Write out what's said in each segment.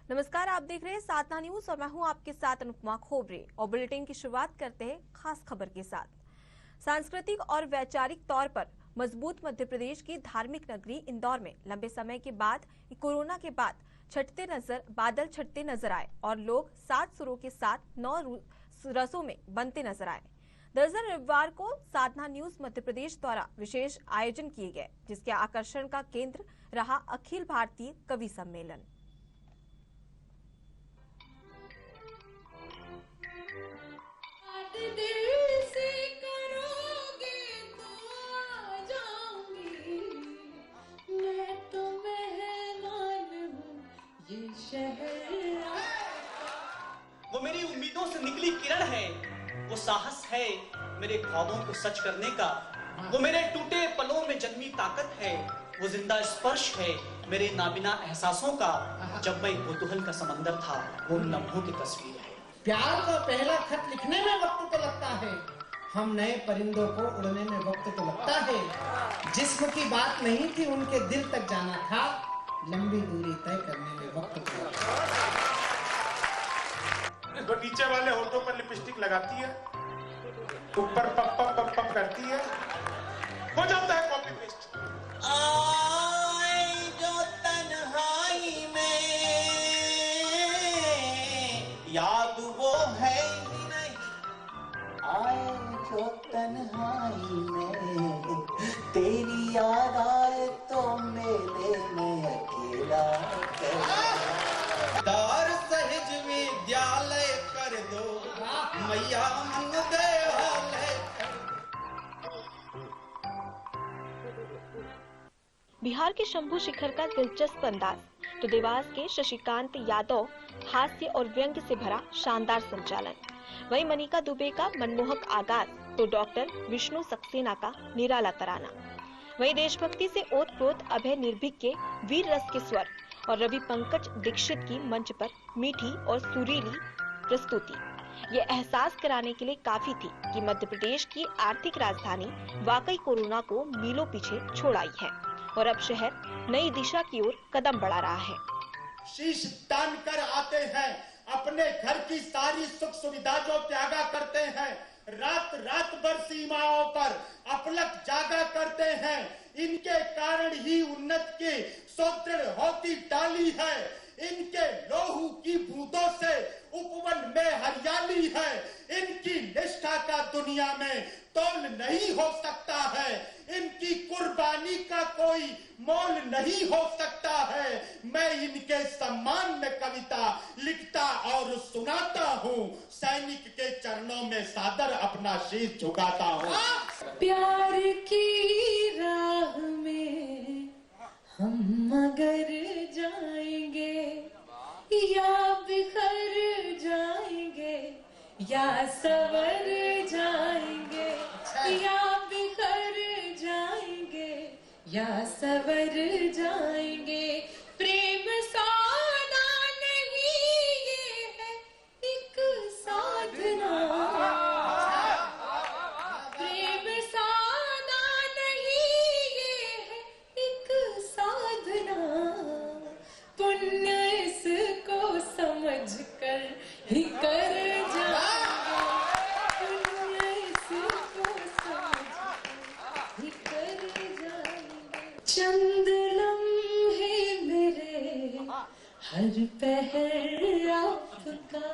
नमस्कार, आप देख रहे हैं साधना न्यूज और मैं हूं आपके साथ अनुपमा खोबरे। और बुलेटिन की शुरुआत करते हैं खास खबर के साथ। सांस्कृतिक और वैचारिक तौर पर मजबूत मध्य प्रदेश की धार्मिक नगरी इंदौर में लंबे समय के बाद कोरोना के बाद बादल छटते नजर आए और लोग 7 सुरों के साथ 9 रसों में बनते नजर आए। दरअसल रविवार को साधना न्यूज मध्य प्रदेश द्वारा विशेष आयोजन किए गए, जिसके आकर्षण का केंद्र रहा अखिल भारतीय कवि सम्मेलन। दिल से करोगे तो आ जाऊंगी, मैं तो मेहमान हूँ ये शहर। वो मेरी उम्मीदों से निकली किरण है, वो साहस है मेरे ख्वाबों को सच करने का, वो मेरे टूटे पलों में जन्मी ताकत है, वो जिंदा स्पर्श है मेरे नाबिना एहसासों का। जब मैं कुतूहल का समंदर था, वो लम्हों की तस्वीर है। प्यार का पहला खत लिखने में वक्त तो लगता है, हम नए परिंदों को उड़ने में वक्त तो लगता है। जिस्म की बात नहीं थी, उनके दिल तक जाना था, लंबी दूरी तय करने में वक्त तो लगता है। तो नीचे वाले होठों पर लिपस्टिक लगाती है, ऊपर पप पप पप पप करती है, हो जाता है कॉपी पेस्ट। आए जो तन्हाई में याद वो है ही नहीं, आए जो तन्हाई में तेरी याद आए तो मेले में अकेला दौर सहज विद्यालय कर दो मैया मन देवालय। बिहार के शंभू शिखर का दिलचस्प अंदाज, तो देवास के शशिकांत यादव हास्य और व्यंग्य से भरा शानदार संचालन, वहीं मनिका दुबे का मनमोहक आगाज, तो डॉक्टर विष्णु सक्सेना का निराला तराना, वहीं देशभक्ति से ओत-प्रोत अभय निर्भीक के वीर रस के स्वर और रवि पंकज दीक्षित की मंच पर मीठी और सुरीली प्रस्तुति ये एहसास कराने के लिए काफी थी कि मध्य प्रदेश की आर्थिक राजधानी वाकई कोरोना को मीलों पीछे छोड़ आई है और अब शहर नई दिशा की ओर कदम बढ़ा रहा है। शीश तान कर आते हैं, अपने घर की सारी सुख सुविधा जो त्यागा करते हैं, रात रात भर सीमाओं पर अपलक जागा करते हैं। इनके कारण ही उन्नत की सुदृढ़ होती डाली है, इनके लोहू की बूंदों से उपवन में हरियाली है। इनकी निष्ठा का दुनिया में तोल नहीं हो सकता है, इनकी कुर्बानी का कोई मोल नहीं हो सकता है। मैं इनके सम्मान में कविता लिखता और सुनाता हूँ, सैनिक के चरणों में सादर अपना शीश झुकाता हूँ। प्यार की राह में हम मगर जाएंगे या बिखर जाएंगे या सवर जाएंगे, या बिखर जाएंगे या सवर जाएंगे। प्रेम सादा नहीं, ये है एक साधना। प्रेम सादा नहीं, ये है एक साधना। पुण्य इसको समझ कर ही कर जाएंगे, पुण्य इसको समझ कर ही कर जाएंगे। चंद लम्हे मेरे हर पहर आपका,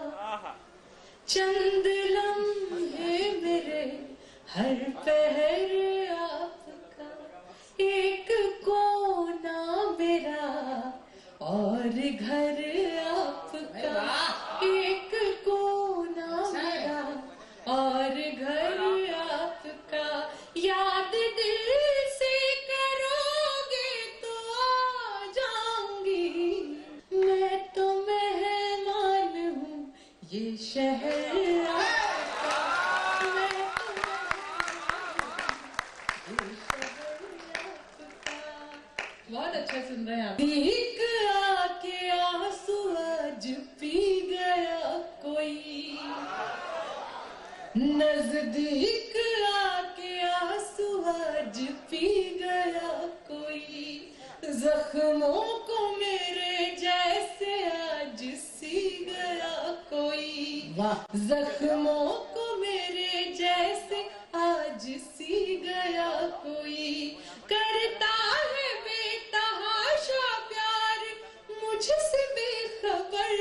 चंद लम्हे मेरे हर पहर आपका। एक कोना मेरा और घर आपका, एक कोना मेरा और घर आपका। याद दिल से करोगे तो आ जाऊंगी, मैं तो मेहमान हूँ ये शहर आपका, मैं तो ये शहर आपका। बहुत अच्छा सुन रहे हैं आप। भीख आके आंसू आज पी गया कोई, नजदीक आके आंसू आज पी गया कोई। जख्मों को मेरे जैसे आज सी गया कोई, जख्मों को मेरे जैसे आज सी गया कोई, करता है बेतहाशा प्यार मुझसे बेखबर,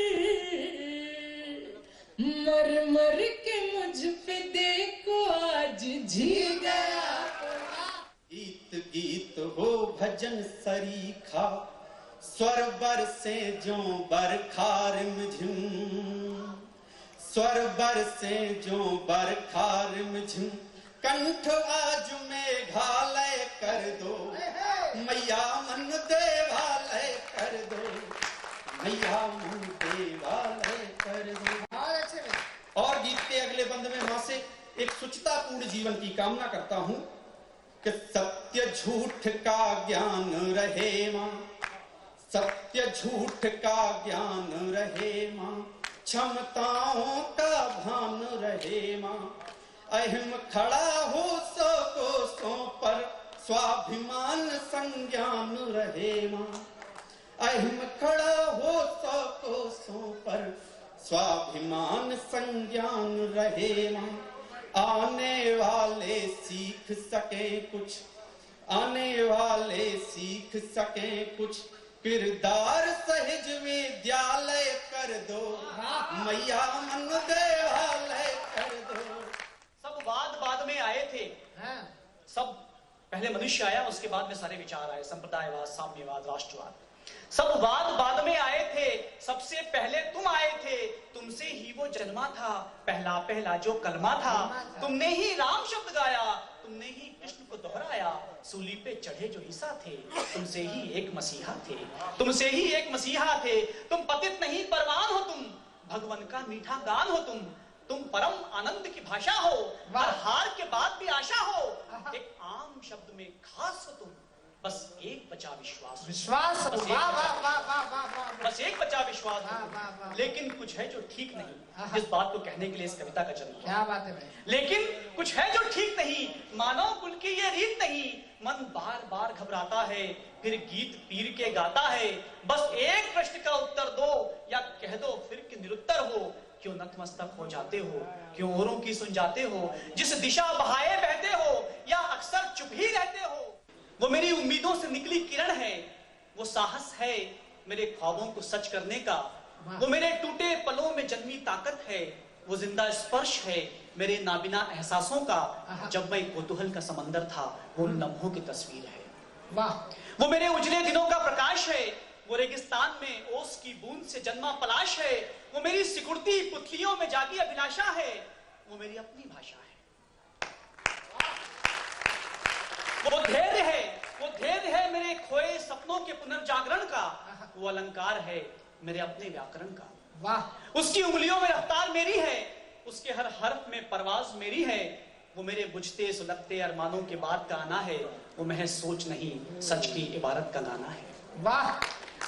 मर मर के मुझ पे देखो आज जी गया। गीत गीत हो भजन सरीखा, स्वर बरसे जो बरखा रिमझिम, स्वर बरसे जो बरखा रिमझिम, कंठ आज मेघालय कर दो, मैया मन देवालय कर दो, मैया मन देवालय कर दो। और गीत के अगले बंद में मां से एक शुचितापूर्ण जीवन की कामना करता हूं कि सत्य झूठ का ज्ञान रहे मां, सत्य झूठ का ज्ञान रहे मां, क्षमताओं का भान रहे मां, अहिम खड़ा हो सौ कोसों पर स्वाभिमान संज्ञान रहे मां, अहिम खड़ा हो सौ कोसों पर स्वाभिमान संज्ञान रहे मां, आने वाले सीख सके कुछ, आने वाले सीख सके कुछ, किरदार सहज विद्यालय कर दो, मैया मन देवालय कर दो। सब वाद में आए थे, सब पहले मनुष्य आया, उसके बाद में सारे विचार आए, संप्रदायवाद, साम्यवाद, राष्ट्रवाद। सब वाद में आए थे, सबसे पहले तुम आए थे, तुमसे ही वो जन्मा था, पहला पहला जो कलमा था, तुमने ही राम शब्द गाया, तुमने ही कृष्ण को दोहराया, सूली पे चढ़े जो ईसा थे, तुमसे ही एक मसीहा थे, तुमसे ही एक मसीहा थे, तुम पतित नहीं परवान हो, तुम भगवान का मीठा गान हो, तुम परम आनंद की भाषा हो, हर हार के बाद भी आशा हो, एक आम शब्द में खास हो तुम, बस एक बचा विश्वास, विश्वास, बस एक बचा विश्वास हो, लेकिन कुछ है जो ठीक नहीं। इस बात को कहने के लिए इस कविता का जन्म हुआ। क्या बात है भाई। लेकिन कुछ है जो ठीक नहीं, मानव कुल की ये रीत नहीं, मन बार बार घबराता है, फिर गीत पीर के गाता है, बस एक प्रश्न का उत्तर दो या कह दो फिर कि निरुत्तर हो, क्यों नतमस्तक हो जाते हो, क्यों औरों की सुन जाते हो, जिस दिशा बहाए बहते हो या अक्सर चुप ही रहते हो, वो मेरी उम्मीदों से निकली किरण है, वो साहस है मेरे ख्वाबों को सच करने का, वो मेरे टूटे पलों में जन्मी ताकत है, वो जिंदा स्पर्श है मेरे नाबिना एहसासों का, जब मैं कौतूहल का समंदर था वो उन लम्हों की तस्वीर है, वाह, वो मेरे उजले दिनों का प्रकाश है, वो रेगिस्तान में ओस की बूंद से जन्मा पलाश है, वो मेरी सिकुड़ती पुतलियों में जागी अभिलाषा है, वो मेरी अपनी भाषा है, वो धैर्य है मेरे खोए सपनों के पुनर्जागरण का, वो अलंकार है मेरे अपने व्याकरण का, वाह, उसकी उंगलियों में रफ्तार मेरी है, उसके हर हर्फ में परवाज मेरी है, वो मेरे बुझते सुलगते अरमानों के बाद का आना है, वो महज सोच नहीं सच की इबारत का गाना है, वाह,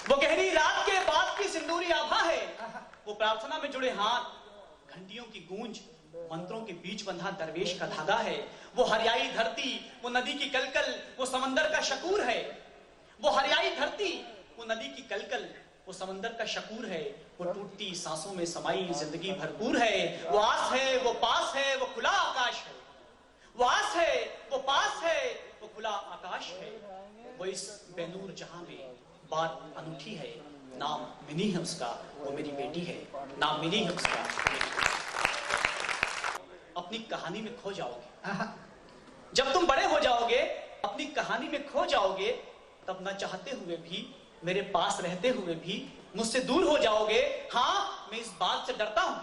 वो गहरी रात के बाद की सिंदूरी आभा है, वो प्रार्थना में जुड़े हाथ, घंटियों की गूंज, मंत्रों के बीच बंधा दरवेश का धागा है, वो हरियाई धरती, वो नदी की कलकल, वो समंदर का शकूर है, वो हरियाई धरती, वो नदी की कलकल, वो समंदर का शकूर है, वो टूटती सांसों में समाई जिंदगी भरपूर है, वो आस है, वो पास है, वो खुला आकाश है, वो आस है, वो पास है, वो खुला आकाश है, वो इस बेनूर जहां में बात अनूठी है, नाम मिनी है उसका, वो मेरी बेटी है, नाम मिनी है उसका। अपनी कहानी में खो जाओगे, जब तुम बड़े हो जाओगे, अपनी कहानी में खो जाओगे, तब न चाहते हुए भी, मेरे पास रहते हुए भी मुझसे दूर हो जाओगे। हाँ, मैं इस बात से डरता हूं,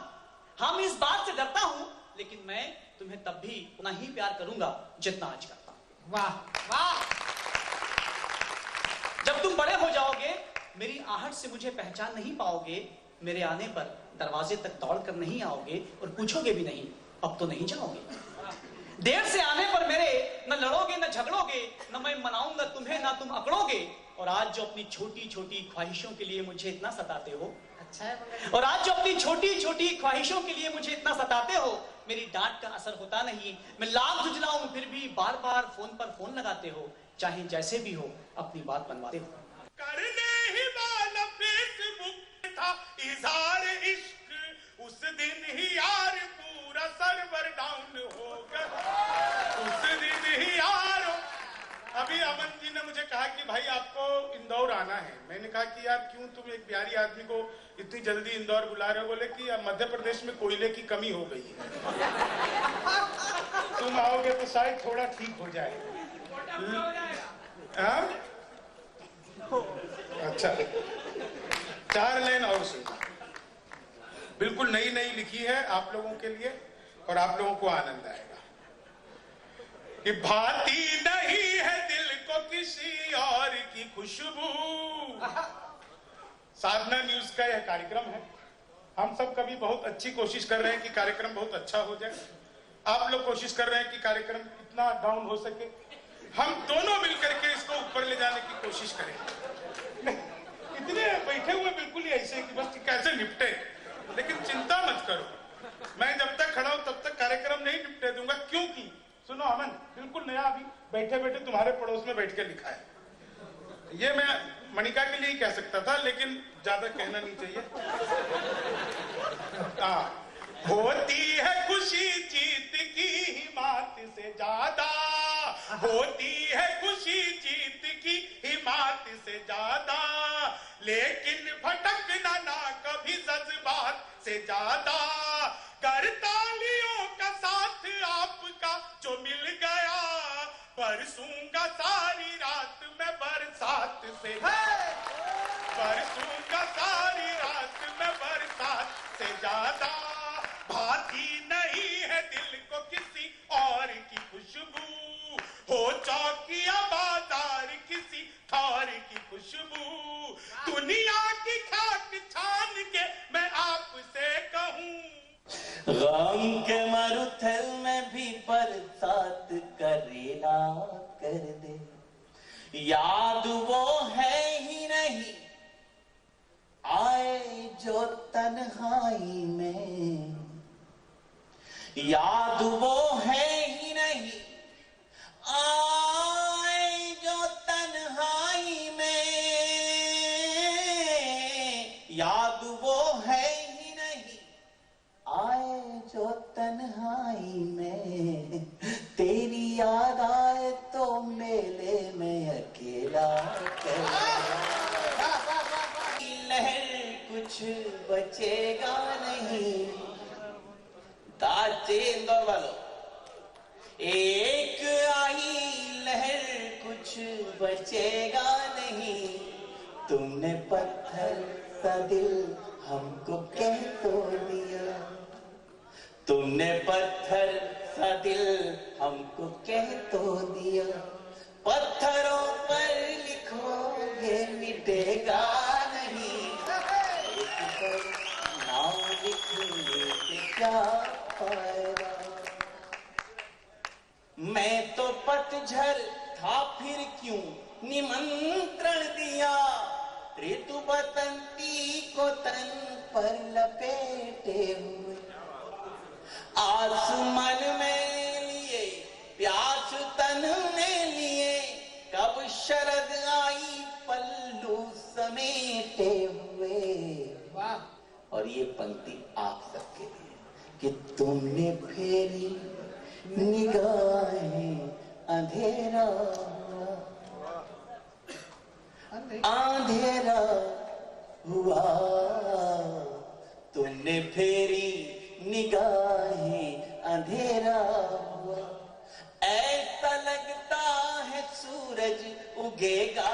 हाँ मैं इस बात से डरता हूं, लेकिन मैं तुम्हें तब भी उतना ही प्यार करूंगा जितना आज करता हूं। वाह, वाह। जब तुम बड़े हो जाओगे, मेरी आहट से मुझे पहचान नहीं पाओगे, मेरे आने पर दरवाजे तक दौड़ कर नहीं आओगे और पूछोगे भी नहीं, अब तो नहीं जाओगे। देर से आने पर मेरे न लड़ोगे न झगड़ोगे, न मैं मनाऊंगा तुम्हें ना तुम अकड़ोगे, और आज जो अपनी छोटी छोटी ख्वाहिशों के लिए मुझे इतना सताते हो, अच्छा है, और आज जो अपनी छोटी छोटी ख्वाहिशों के लिए मुझे इतना सताते हो, मेरी डांट का असर होता नहीं, मैं लाख झुंझलाऊं फिर भी बार बार फोन पर फोन लगाते हो, चाहे जैसे भी हो अपनी बात बनवाते हो। करने ही वाला फेसबुक था इज़हार दिन ही यार पूरा सर्वर डाउन होगा, उस दिन ही यार। अभी अमन जी ने मुझे कहा कि भाई आपको इंदौर आना है। मैंने कहा कि यार क्यों, तुम एक बिहारी आदमी को इतनी जल्दी इंदौर बुला रहे हो? बोले कि अब मध्य प्रदेश में कोयले की कमी हो गई है, तुम आओगे तो शायद थोड़ा ठीक हो जाए। हाँ? अच्छा, 4 लाइन और सुनो, बिल्कुल नई नई लिखी है आप लोगों के लिए और आप लोगों को आनंद आएगा। कि भाती नहीं है दिल को किसी और की खुशबू। साधना न्यूज का यह कार्यक्रम है। हम सब कभी बहुत अच्छी कोशिश कर रहे हैं कि कार्यक्रम बहुत अच्छा हो जाए। आप लोग कोशिश कर रहे हैं कि कार्यक्रम कितना डाउन हो सके। हम दोनों मिलकर के इसको ऊपर ले जाने की कोशिश करें। इतने बैठे हुए बिल्कुल ही ऐसे कि बस कैसे निपटे, लेकिन चिंता मत करो, मैं जब तक खड़ा हूं तब तक कार्यक्रम नहीं निपटे दूंगा। क्योंकि सुनो अमन, बिल्कुल नया अभी बैठे बैठे तुम्हारे पड़ोस में बैठ के लिखा है। ये मैं मणिका के लिए ही कह सकता था, लेकिन ज्यादा कहना नहीं चाहिए। होती है खुशी जीत की हिम्मत से ज्यादा, होती है खुशी जीत की हिम्मत से ज्यादा, लेकिन भटकना ना कभी जज्बात से ज्यादा। करतालियों का साथ आपका जो मिल गया, बरसूंगा सारी रात में बरसात से, बरसूंगा सारी रात में बरसात से ज्यादा। भाती नहीं है दिल को किसी और की खुशबू, हो चौकिया बाजार किसी और की खुशबू। दुनिया की खाक छान के मैं आपसे कहूँ, गम के मरुथल में भी बरसात करेला कर दे। याद वो है ही नहीं आए जो तन्हाई में, याद वो है ही नहीं आए जो तन्हाई में, याद वो है ही नहीं आए जो तन्हाई में। तेरी याद आए तो मेले में अकेला लहर कुछ बचेगा नहीं। दाचे इंदौर वालों, एक आई लहर कुछ बचेगा नहीं। तुमने पत्थर सा दिल हमको कह तो दिया, तुमने पत्थर सा दिल हमको कह तो दिया। पत्थरों पर लिखोगे मिटेगा नहीं, इस पर नाम लिखने से क्या फायदा। मैं तो पतझड़ था फिर क्यों निमंत्रण दिया, ऋतु बसंती को तन पर लपेटे हुए। आसमान में लिए प्यास तन में लिए, कब शरद आई पल्लू समेटे हुए। और ये पंक्ति आप सबके लिए कि तुमने फेरी निगाहें अंधेरा अंधेरा हुआ, तुमने फेरी निगाहें अंधेरा हुआ। ऐसा लगता है सूरज उगेगा।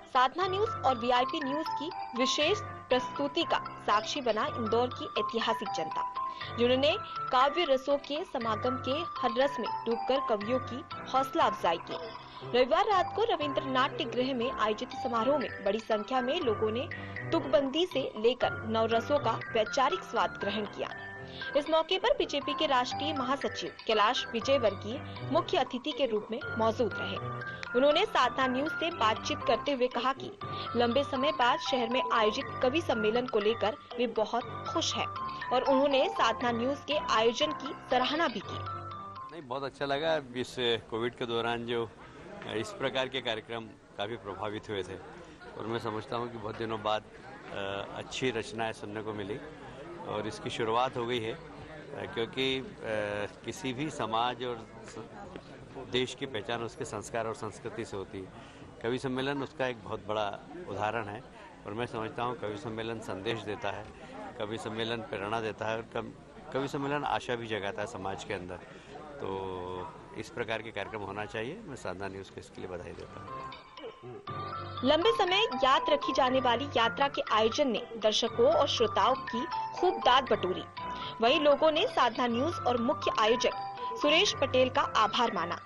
साधना न्यूज और वीआईपी न्यूज की विशेष प्रस्तुति का साक्षी बना इंदौर की ऐतिहासिक जनता, जिन्होंने काव्य रसों के समागम के हर रस में डूबकर कवियों की हौसला अफजाई की। रविवार रात को रविंद्र नाट्य गृह में आयोजित समारोह में बड़ी संख्या में लोगों ने तुकबंदी से लेकर नवरसों का वैचारिक स्वाद ग्रहण किया। इस मौके पर बीजेपी के राष्ट्रीय महासचिव कैलाश विजयवर्गीय मुख्य अतिथि के रूप में मौजूद रहे। उन्होंने साधना न्यूज से बातचीत करते हुए कहा कि लंबे समय बाद शहर में आयोजित कवि सम्मेलन को लेकर वे बहुत खुश हैं और उन्होंने साधना न्यूज के आयोजन की सराहना भी की। नहीं, बहुत अच्छा लगा। इस कोविड के दौरान जो इस प्रकार के कार्यक्रम काफ़ी प्रभावित हुए थे और मैं समझता हूँ कि बहुत दिनों बाद अच्छी रचनाएं सुनने को मिली और इसकी शुरुआत हो गई है, क्योंकि किसी भी समाज और देश की पहचान उसके संस्कार और संस्कृति से होती है। कवि सम्मेलन उसका एक बहुत बड़ा उदाहरण है और मैं समझता हूँ कवि सम्मेलन संदेश देता है, कवि सम्मेलन प्रेरणा देता है और कवि सम्मेलन आशा भी जगाता है समाज के अंदर। तो इस प्रकार के कार्यक्रम होना चाहिए। मैं साधना न्यूज़ को इसके लिए बधाई देता हूँ। लंबे समय याद रखी जाने वाली यात्रा के आयोजन ने दर्शकों और श्रोताओं की खूब दाद बटोरी। वहीं लोगों ने साधना न्यूज़ और मुख्य आयोजक सुरेश पटेल का आभार माना।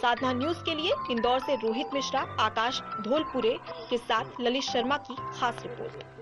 साधना न्यूज़ के लिए इंदौर से रोहित मिश्रा, आकाश धोलपुरे के साथ ललित शर्मा की खास रिपोर्ट।